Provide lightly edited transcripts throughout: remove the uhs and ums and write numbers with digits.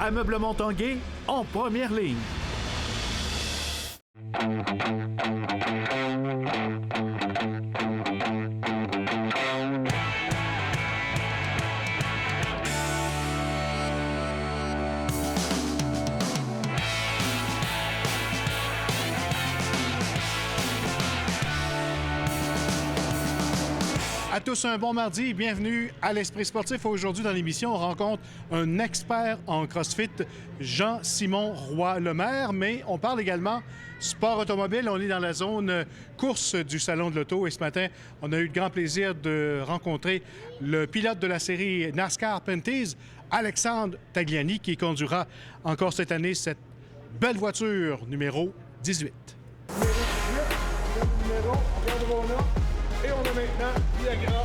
Ameublement Tanguay en première ligne. À tous un bon mardi, bienvenue à l'Esprit sportif. Aujourd'hui dans l'émission, on rencontre un expert en CrossFit, Jean-Simon Roy-Lemaire, mais on parle également sport automobile. On est dans la zone course du Salon de l'Auto et ce matin, on a eu le grand plaisir de rencontrer le pilote de la série NASCAR Pinty's, Alexandre Tagliani, qui conduira encore cette année cette belle voiture numéro 18. Numéro, regarde devant là. Et on a maintenant Viagra.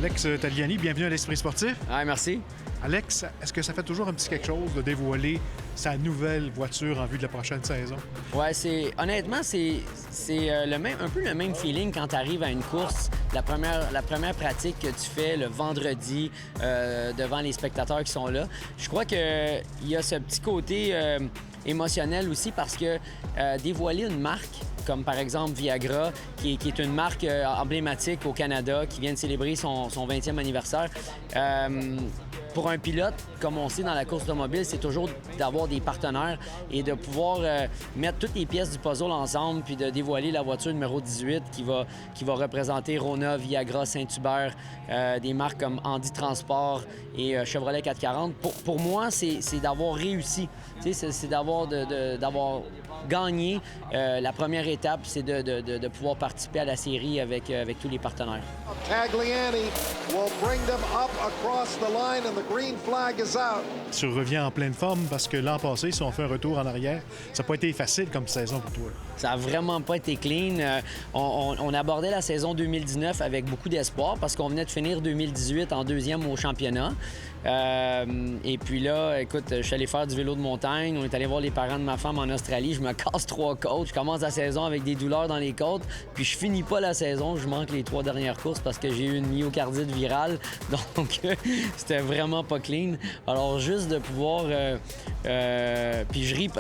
Alex Tagliani, bienvenue à l'Esprit sportif. Ah, merci. Alex, est-ce que ça fait toujours un petit quelque chose de dévoiler sa nouvelle voiture en vue de la prochaine saison? Ouais, honnêtement, c'est un peu le même feeling quand tu arrives à une course. La première pratique que tu fais le vendredi devant les spectateurs qui sont là. Je crois qu'il y a ce petit côté émotionnel aussi parce que dévoiler une marque, comme par exemple Viagra, qui est une marque emblématique au Canada, qui vient de célébrer son 20e anniversaire. Pour un pilote, comme on sait dans la course automobile, c'est toujours d'avoir des partenaires et de pouvoir mettre toutes les pièces du puzzle ensemble puis de dévoiler la voiture numéro 18 qui va représenter Rona, Viagra, Saint-Hubert, des marques comme Andy Transport et Chevrolet 440. Pour moi, c'est d'avoir réussi. C'est d'avoir gagné. La première étape, c'est de pouvoir participer à la série avec tous les partenaires. Tagliani will bring them up across the line and the green flag is out. Tu reviens en pleine forme parce que l'an passé, si on fait un retour en arrière, ça n'a pas été facile comme saison pour toi. Ça n'a vraiment pas été clean. On abordait la saison 2019 avec beaucoup d'espoir parce qu'on venait de finir 2018 en deuxième au championnat. Et puis là, écoute, je suis allé faire du vélo de montagne. On est allé voir les parents de ma femme en Australie. Je me casse 3 côtes. Je commence la saison avec des douleurs dans les côtes. Puis je finis pas la saison. Je manque les 3 dernières courses parce que j'ai eu une myocardite virale. Donc, c'était vraiment pas clean. Alors, juste de pouvoir... puis je ris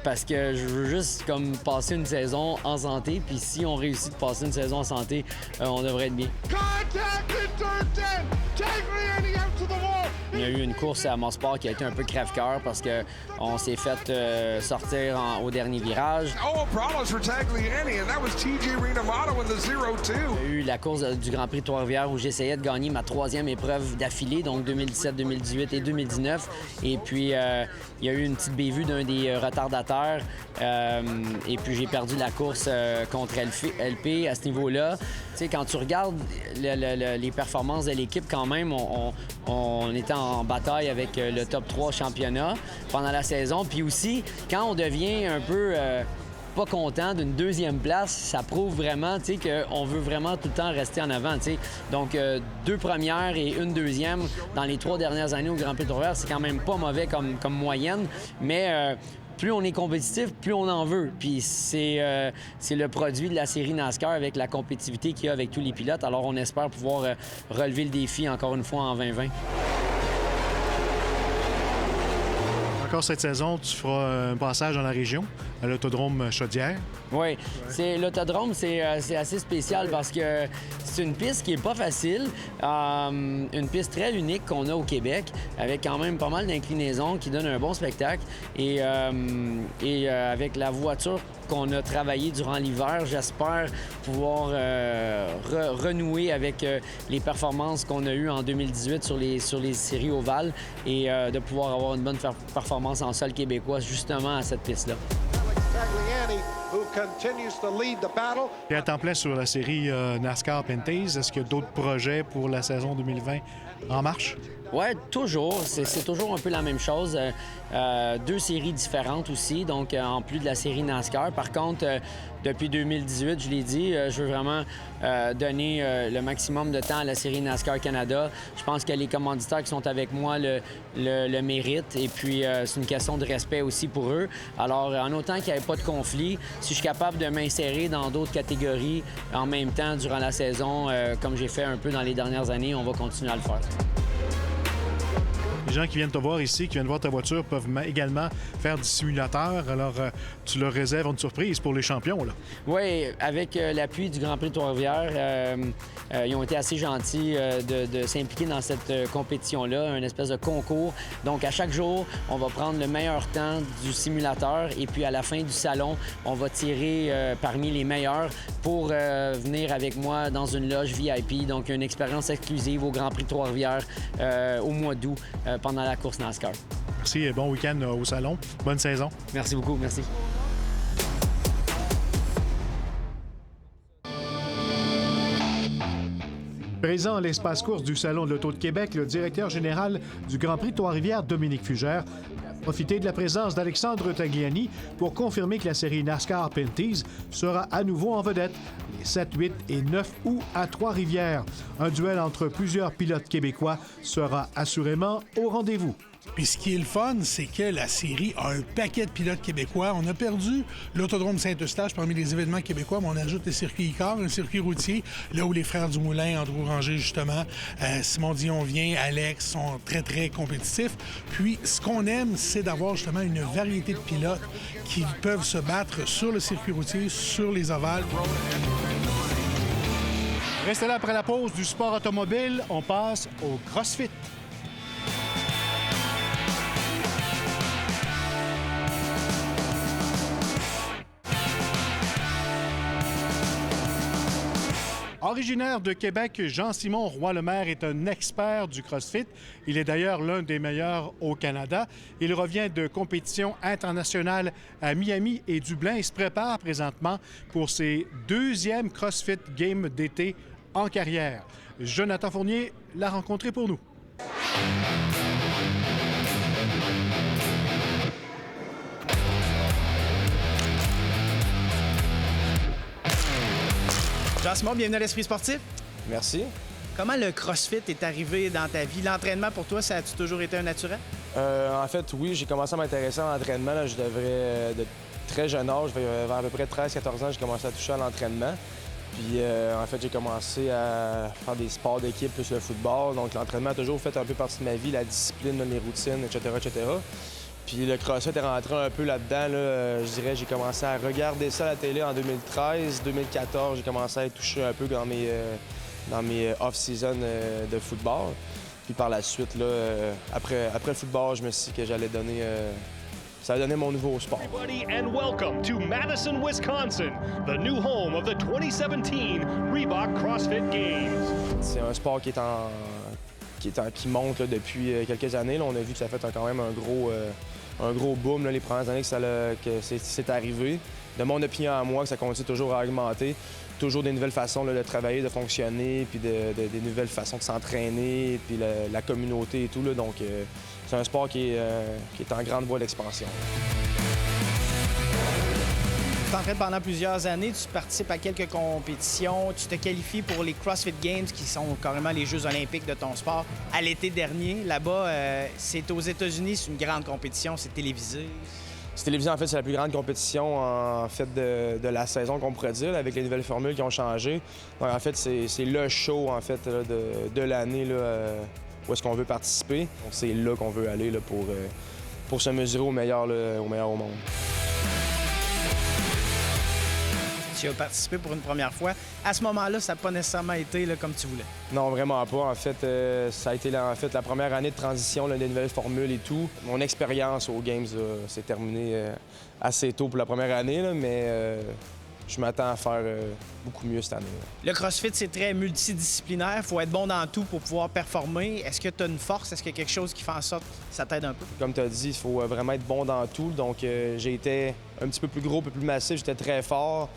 parce que je veux juste comme passer une saison en santé. Puis si on réussit de passer une saison en santé, on devrait être bien. Contact in turn 10. Tagliani out to the wall. Il y a eu une course à Mosport qui a été un peu crève-cœur parce qu'on s'est fait sortir au dernier virage. Oh, problems for Tagliani, and that was TJ Renomato in the 0-2. Il y a eu la course du Grand Prix de Trois-Rivières où j'essayais de gagner ma 3e épreuve d'affilée, donc 2017, 2018 et 2019. Et puis, il y a eu une petite bévue d'un des retardateurs. Et puis, j'ai perdu la course contre LP à ce niveau-là. Tu sais, quand tu regardes les performances de l'équipe, quand même, on était en bataille avec le top 3 championnat pendant la saison. Puis aussi, quand on devient un peu pas content d'une 2e place, ça prouve vraiment qu'on veut vraiment tout le temps rester en avant. T'sais. Donc, 2 premières et une 2e dans les 3 dernières années au Grand Prix de Trois-Rivières, c'est quand même pas mauvais comme moyenne. Mais plus on est compétitif, plus on en veut. Puis c'est le produit de la série NASCAR avec la compétitivité qu'il y a avec tous les pilotes. Alors, on espère pouvoir relever le défi encore une fois en 2020. Encore cette saison, tu feras un passage dans la région, à l'autodrome Chaudière. Oui, l'autodrome, c'est assez spécial parce que c'est une piste qui est pas facile, une piste très unique qu'on a au Québec, avec quand même pas mal d'inclinaisons qui donne un bon spectacle. Et avec la voiture qu'on a travaillé durant l'hiver, j'espère pouvoir renouer avec les performances qu'on a eues en 2018 sur les séries ovales et de pouvoir avoir une bonne performance en sol québécois justement à cette piste-là. Tagliani, who continues to lead the battle. Et à temps plein sur la série NASCAR Pinties, est-ce qu'il y a d'autres projets pour la saison 2020 en marche? Oui, toujours. C'est toujours un peu la même chose. Deux séries différentes aussi, donc en plus de la série NASCAR. Par contre, depuis 2018, je l'ai dit, je veux vraiment donner le maximum de temps à la série NASCAR Canada. Je pense que les commanditaires qui sont avec moi le méritent. Et puis, c'est une question de respect aussi pour eux. Alors, en autant qu'il n'y ait pas de conflit, si je suis capable de m'insérer dans d'autres catégories en même temps durant la saison, comme j'ai fait un peu dans les dernières années, on va continuer à le faire. Les gens qui viennent te voir ici, qui viennent voir ta voiture, peuvent également faire du simulateur. Alors, tu leur réserves une surprise pour les champions, là. Oui, avec l'appui du Grand Prix de Trois-Rivières, ils ont été assez gentils de s'impliquer dans cette compétition-là, un espèce de concours. Donc, à chaque jour, on va prendre le meilleur temps du simulateur et puis à la fin du salon, on va tirer parmi les meilleurs pour venir avec moi dans une loge VIP. Donc, une expérience exclusive au Grand Prix de Trois-Rivières au mois d'août pendant la course NASCAR. Merci et bon week-end au salon. Bonne saison. Merci beaucoup. Merci. Présent à l'espace course du Salon de l'Auto de Québec, le directeur général du Grand Prix de Trois-Rivières, Dominique Fugère, a profité de la présence d'Alexandre Tagliani pour confirmer que la série NASCAR Pinties sera à nouveau en vedette les 7, 8 et 9 août à Trois-Rivières. Un duel entre plusieurs pilotes québécois sera assurément au rendez-vous. Puis ce qui est le fun, c'est que la série a un paquet de pilotes québécois. On a perdu l'Autodrome Saint-Eustache parmi les événements québécois, mais on ajoute le circuit ICAR, un circuit routier, là où les frères Dumoulin, Andrew Ranger, justement, Simon Dion vient, Alex, sont très, très compétitifs. Puis ce qu'on aime, c'est d'avoir justement une variété de pilotes qui peuvent se battre sur le circuit routier, sur les ovales. Restez là après la pause du sport automobile. On passe au CrossFit. Originaire de Québec, Jean-Simon Roy-Lemaire est un expert du CrossFit. Il est d'ailleurs l'un des meilleurs au Canada. Il revient de compétitions internationales à Miami et Dublin. Il se prépare présentement pour ses deuxièmes CrossFit Games d'été en carrière. Jonathan Fournier l'a rencontré pour nous. Jean-Simon, bienvenue à l'Esprit sportif. Merci. Comment le CrossFit est arrivé dans ta vie? L'entraînement, pour toi, ça a-tu toujours été un naturel? En fait, oui, j'ai commencé à m'intéresser à l'entraînement. Là, je devrais, de très jeune âge, vers à peu près 13-14 ans, j'ai commencé à toucher à l'entraînement. Puis, en fait, j'ai commencé à faire des sports d'équipe plus le football. Donc, l'entraînement a toujours fait un peu partie de ma vie, la discipline, les routines, etc., etc. Puis le CrossFit est rentré un peu là-dedans. Là, je dirais, j'ai commencé à regarder ça à la télé en 2013, 2014. J'ai commencé à être touché un peu dans mes off-season de football. Puis par la suite, là, après le football, je me suis dit que j'allais donner... ça a donné mon nouveau sport. Everybody and welcome to Madison, Wisconsin, the new home of the 2017 Reebok CrossFit Games. C'est un sport qui monte là, depuis quelques années. Là, on a vu que ça a fait quand même un gros boom là, les premières années que c'est arrivé. De mon opinion à moi, que ça continue toujours à augmenter. Toujours des nouvelles façons là, de travailler, de fonctionner, puis des nouvelles façons de s'entraîner, puis la communauté et tout. Là, donc, c'est un sport qui est en grande voie d'expansion. Tu t'entraînes pendant plusieurs années, tu participes à quelques compétitions, tu te qualifies pour les CrossFit Games, qui sont carrément les Jeux olympiques de ton sport, à l'été dernier. Là-bas, c'est aux États-Unis, c'est une grande compétition, c'est télévisé. C'est télévisé, en fait, c'est la plus grande compétition en fait, de la saison qu'on pourrait dire, avec les nouvelles formules qui ont changé. Donc, en fait, c'est le show en fait, là, de l'année là, où est-ce qu'on veut participer. Donc, c'est là qu'on veut aller là, pour se mesurer au meilleur au monde. Tu as participé pour une première fois. À ce moment-là, ça n'a pas nécessairement été là, comme tu voulais. Non, vraiment pas. En fait, ça a été la première année de transition, là, des nouvelles formules et tout. Mon expérience aux Games s'est terminée assez tôt pour la première année, là, mais je m'attends à faire beaucoup mieux cette année. Le CrossFit, c'est très multidisciplinaire. Il faut être bon dans tout pour pouvoir performer. Est-ce que tu as une force? Est-ce qu'il y a quelque chose qui fait en sorte que ça t'aide un peu? Comme tu as dit, il faut vraiment être bon dans tout. Donc, j'ai été un petit peu plus gros, un peu plus massif. J'étais très fort,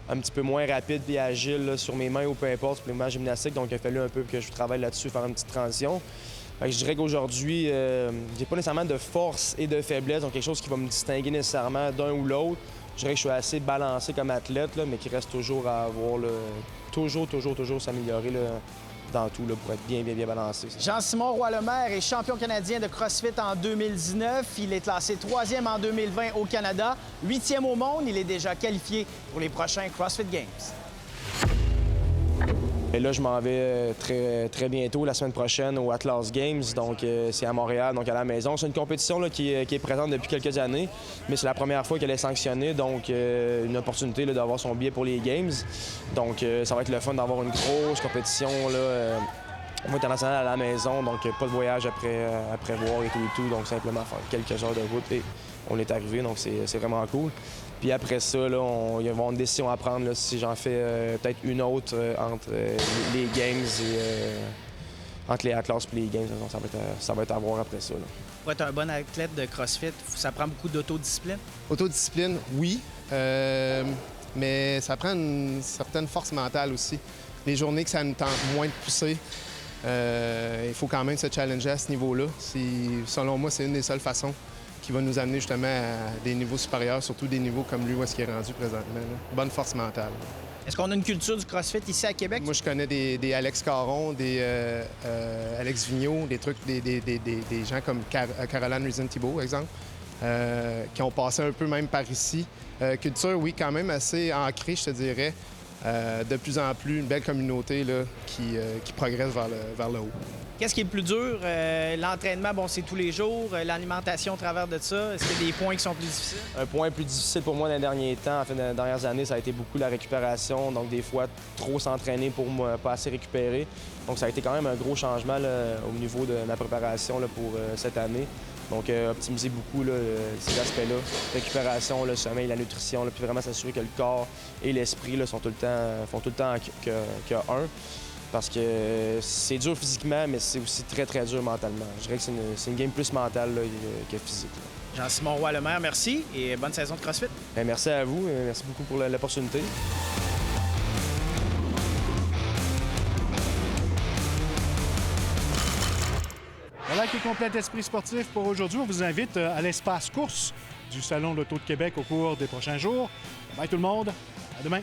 un petit peu moins rapide et agile là, sur mes mains ou peu importe, sur les mouvements gymnastiques. Donc, il a fallu un peu que je travaille là-dessus, faire une petite transition. Fait que je dirais qu'aujourd'hui, j'ai pas nécessairement de force et de faiblesse, donc quelque chose qui va me distinguer nécessairement d'un ou l'autre. Je dirais que je suis assez balancé comme athlète, là, mais qui reste toujours à avoir, là, toujours s'améliorer là, dans tout là, pour être bien balancé. Jean-Simon Roy-Lemaire est champion canadien de CrossFit en 2019. Il est classé 3e en 2020 au Canada, 8e au monde. Il est déjà qualifié pour les prochains CrossFit Games. Et là, je m'en vais très bientôt, la semaine prochaine, au Atlas Games. Donc, c'est à Montréal, donc à la maison. C'est une compétition là, qui est présente depuis quelques années, mais c'est la première fois qu'elle est sanctionnée. Donc, une opportunité là, d'avoir son billet pour les Games. Donc, ça va être le fun d'avoir une grosse compétition là, internationale à la maison. Donc, pas de voyage à prévoir et tout. Donc, simplement faire quelques heures de route et on est arrivé. Donc, c'est vraiment cool. Puis après ça, là, il va y avoir une décision à prendre là, si j'en fais peut-être une autre entre les Games et entre les Atlas et les Games. Donc, ça va être à voir après ça. Là. Pour être un bon athlète de CrossFit, ça prend beaucoup d'autodiscipline? Autodiscipline, oui, mais ça prend une certaine force mentale aussi. Les journées que ça nous tente moins de pousser, il faut quand même se challenger à ce niveau-là. Selon moi, c'est une des seules façons qui va nous amener justement à des niveaux supérieurs, surtout des niveaux comme lui où est-ce qu'il est rendu présentement. Là. Bonne force mentale. Est-ce qu'on a une culture du CrossFit ici à Québec? Moi, je connais des Alex Caron, des Alex Vigneault, des gens comme Caroline Rizin-Thibault, exemple, qui ont passé un peu même par ici. Culture, oui, quand même assez ancrée, je te dirais. De plus en plus, une belle communauté là, qui progresse vers le haut. Qu'est-ce qui est le plus dur? L'entraînement, bon, c'est tous les jours. L'alimentation au travers de ça, est-ce qu'il y a des points qui sont plus difficiles? Un point plus difficile pour moi dans les derniers temps, en fait, dans les dernières années, ça a été beaucoup la récupération. Donc, des fois, trop s'entraîner pour moi, pas assez récupérer. Donc, ça a été quand même un gros changement là, au niveau de ma préparation là, pour cette année. Donc, optimiser beaucoup là, ces aspects-là, récupération, le sommeil, la nutrition, là, puis vraiment s'assurer que le corps et l'esprit là, font tout le temps que un. Parce que c'est dur physiquement, mais c'est aussi très dur mentalement. Je dirais que c'est une game plus mentale là, que physique. Là. Jean-Simon Roy-Lemaire, merci et bonne saison de CrossFit. Bien, merci à vous et merci beaucoup pour l'opportunité. Voilà qui complète l'Esprit sportif pour aujourd'hui. On vous invite à l'espace course du Salon de l'Auto de Québec au cours des prochains jours. Bye tout le monde. À demain.